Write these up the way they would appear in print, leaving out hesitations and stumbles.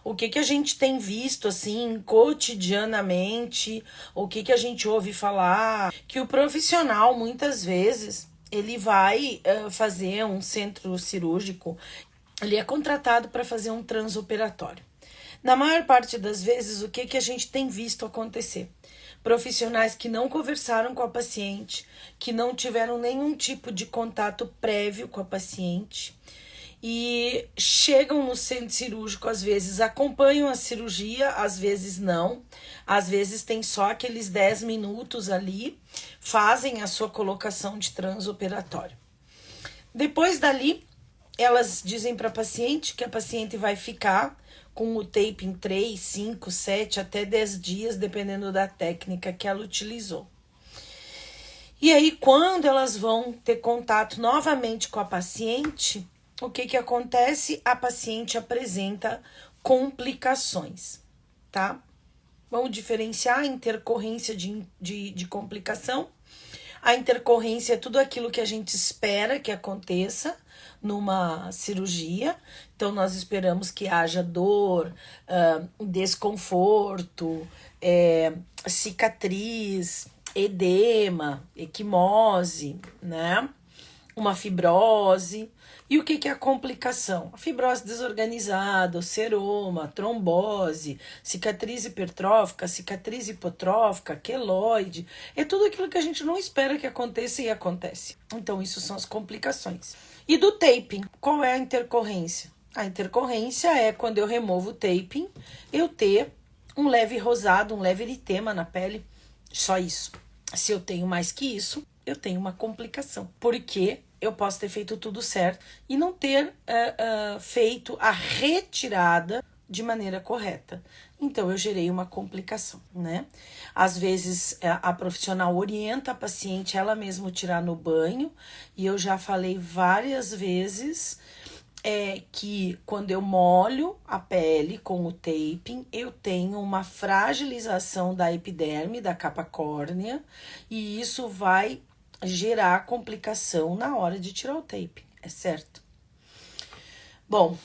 O que a gente tem visto, assim, cotidianamente, o que a gente ouve falar, que o profissional, muitas vezes, ele vai fazer um centro cirúrgico, ele é contratado para fazer um transoperatório. Na maior parte das vezes, o que a gente tem visto acontecer? Profissionais que não conversaram com a paciente, que não tiveram nenhum tipo de contato prévio com a paciente e chegam no centro cirúrgico, às vezes acompanham a cirurgia, às vezes não, às vezes tem só aqueles 10 minutos ali, fazem a sua colocação de transoperatório. Depois dali, elas dizem para a paciente que a paciente vai ficar com o taping 3, 5, 7, até 10 dias, dependendo da técnica que ela utilizou. E aí, quando elas vão ter contato novamente com a paciente, o que acontece? A paciente apresenta complicações, tá? Vamos diferenciar a intercorrência de complicação. A intercorrência é tudo aquilo que a gente espera que aconteça numa cirurgia. Então, nós esperamos que haja dor, desconforto, cicatriz, edema, equimose, né? Uma fibrose. E o que é a complicação? A fibrose desorganizada, o seroma, trombose, cicatriz hipertrófica, cicatriz hipotrófica, queloide. É tudo aquilo que a gente não espera que aconteça e acontece. Então, isso são as complicações. E do taping, qual é a intercorrência? A intercorrência é quando eu removo o taping, eu ter um leve rosado, um leve eritema na pele. Só isso. Se eu tenho mais que isso, eu tenho uma complicação. Porque eu posso ter feito tudo certo e não ter feito a retirada de maneira correta. Então, eu gerei uma complicação, né? Às vezes, a profissional orienta a paciente ela mesma tirar no banho, e eu já falei várias vezes que quando eu molho a pele com o taping, eu tenho uma fragilização da epiderme, da capa córnea, e isso vai gerar complicação na hora de tirar o tape, é certo? Bom,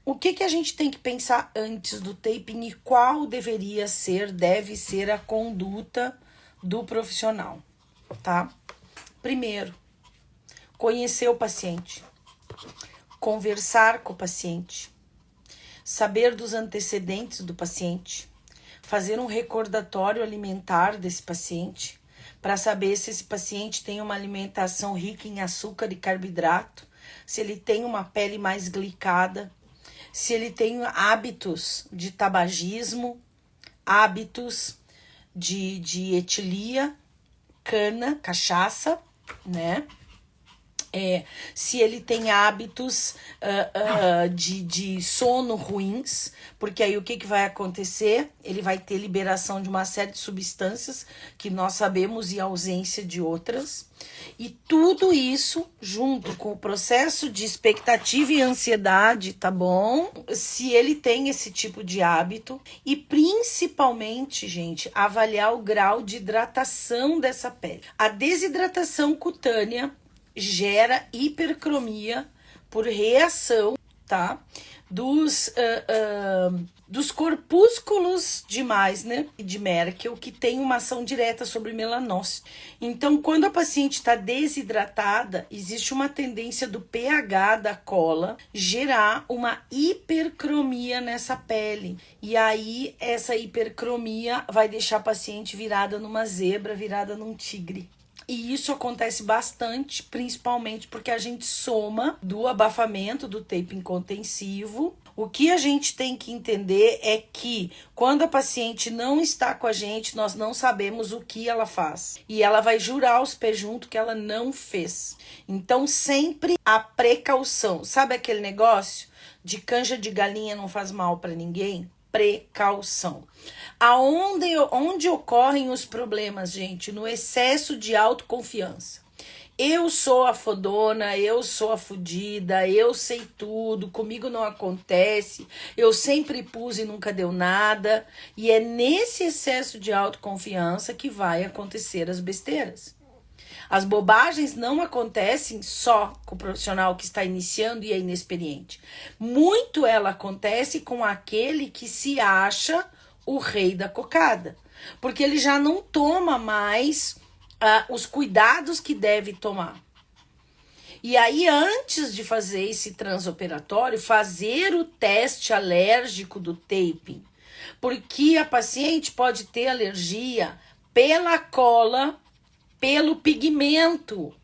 o que a gente tem que pensar antes do taping e qual deve ser a conduta do profissional, tá? Primeiro, conhecer o paciente, conversar com o paciente, saber dos antecedentes do paciente, fazer um recordatório alimentar desse paciente, para saber se esse paciente tem uma alimentação rica em açúcar e carboidrato, se ele tem uma pele mais glicada, se ele tem hábitos de tabagismo, hábitos de etilia, cana, cachaça, né? Se ele tem hábitos de sono ruins, porque aí o que vai acontecer? Ele vai ter liberação de uma série de substâncias que nós sabemos e ausência de outras. E tudo isso junto com o processo de expectativa e ansiedade, tá bom? Se ele tem esse tipo de hábito e principalmente, gente, avaliar o grau de hidratação dessa pele. A desidratação cutânea gera hipercromia por reação, tá? Dos corpúsculos demais, né? De Merkel, que tem uma ação direta sobre melanócito. Então, quando a paciente está desidratada, existe uma tendência do pH da cola gerar uma hipercromia nessa pele. E aí, essa hipercromia vai deixar a paciente virada numa zebra, virada num tigre. E isso acontece bastante, principalmente porque a gente soma do abafamento do taping contensivo. O que a gente tem que entender é que quando a paciente não está com a gente, nós não sabemos o que ela faz. E ela vai jurar aos pés juntos que ela não fez. Então, sempre a precaução. Sabe aquele negócio de canja de galinha não faz mal para ninguém? Precaução. Onde ocorrem os problemas, gente? No excesso de autoconfiança. Eu sou a fodona, eu sou a fodida, eu sei tudo, comigo não acontece, eu sempre pus e nunca deu nada. E é nesse excesso de autoconfiança que vai acontecer as besteiras. As bobagens não acontecem só com o profissional que está iniciando e é inexperiente. Muito ela acontece com aquele que se acha o rei da cocada. Porque ele já não toma mais os cuidados que deve tomar. E aí, antes de fazer esse transoperatório, fazer o teste alérgico do taping. Porque a paciente pode ter alergia pela cola, pelo pigmento.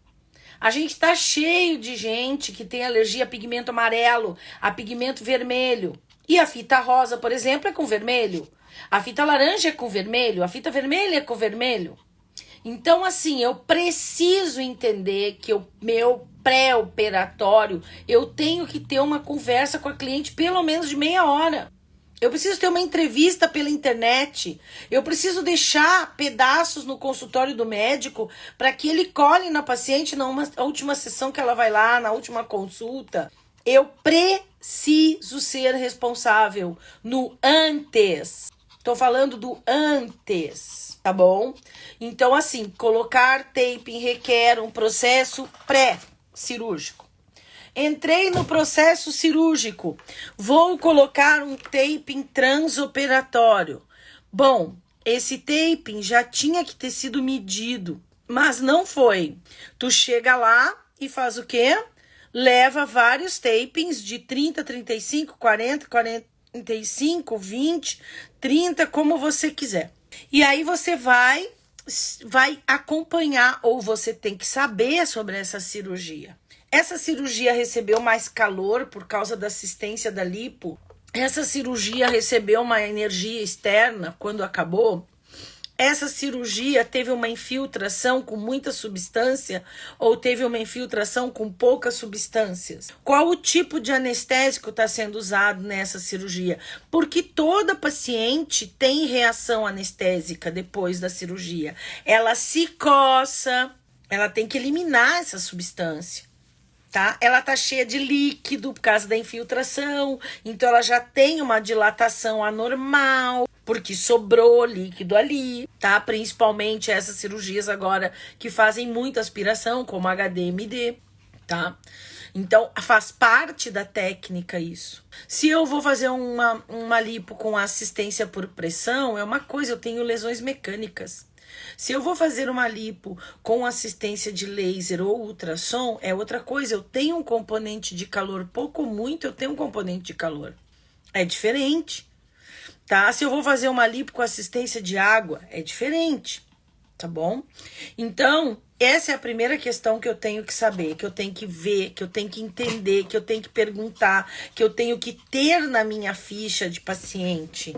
A gente tá cheio de gente que tem alergia a pigmento amarelo, a pigmento vermelho. E a fita rosa, por exemplo, é com vermelho. A fita laranja é com vermelho, a fita vermelha é com vermelho. Então, assim, eu preciso entender que o meu pré-operatório, eu tenho que ter uma conversa com a cliente pelo menos de meia hora. Eu preciso ter uma entrevista pela internet. Eu preciso deixar pedaços no consultório do médico para que ele colhe na paciente na última sessão que ela vai lá, na última consulta. Eu preciso ser responsável no antes. Tô falando do antes, tá bom? Então, assim, colocar taping requer um processo pré-cirúrgico. Entrei no processo cirúrgico. Vou colocar um taping transoperatório. Bom, esse taping já tinha que ter sido medido, mas não foi. Tu chega lá e faz o quê? Leva vários tapings de 30, 35, 40, 45, 20, 30, como você quiser. E aí você vai acompanhar, ou você tem que saber sobre essa cirurgia. Essa cirurgia recebeu mais calor por causa da assistência da lipo? Essa cirurgia recebeu uma energia externa quando acabou? Essa cirurgia teve uma infiltração com muita substância ou teve uma infiltração com poucas substâncias? Qual o tipo de anestésico está sendo usado nessa cirurgia? Porque toda paciente tem reação anestésica depois da cirurgia. Ela se coça, ela tem que eliminar essa substância. Tá? Ela tá cheia de líquido por causa da infiltração, então ela já tem uma dilatação anormal, porque sobrou líquido ali, tá? Principalmente essas cirurgias agora que fazem muita aspiração, como HDMD, tá? Então, faz parte da técnica isso. Se eu vou fazer uma lipo com assistência por pressão, é uma coisa, eu tenho lesões mecânicas. Se eu vou fazer uma lipo com assistência de laser ou ultrassom, é outra coisa. Eu tenho um componente de calor, pouco ou muito, eu tenho um componente de calor. É diferente, tá? Se eu vou fazer uma lipo com assistência de água, é diferente, tá bom? Então, essa é a primeira questão que eu tenho que saber, que eu tenho que ver, que eu tenho que entender, que eu tenho que perguntar, que eu tenho que ter na minha ficha de paciente.